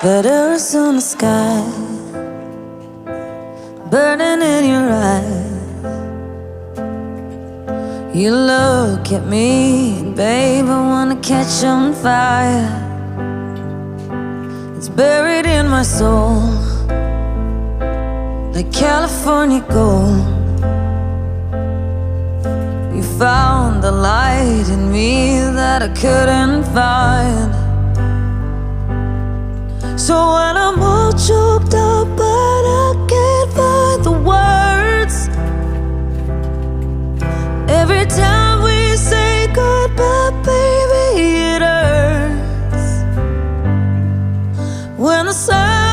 Red Arizona sky burning in your eyes. You look at me, and babe, I wanna catch on fire. It's buried in my soul like California gold. You found the light in me that I couldn't find. So when I'm all choked up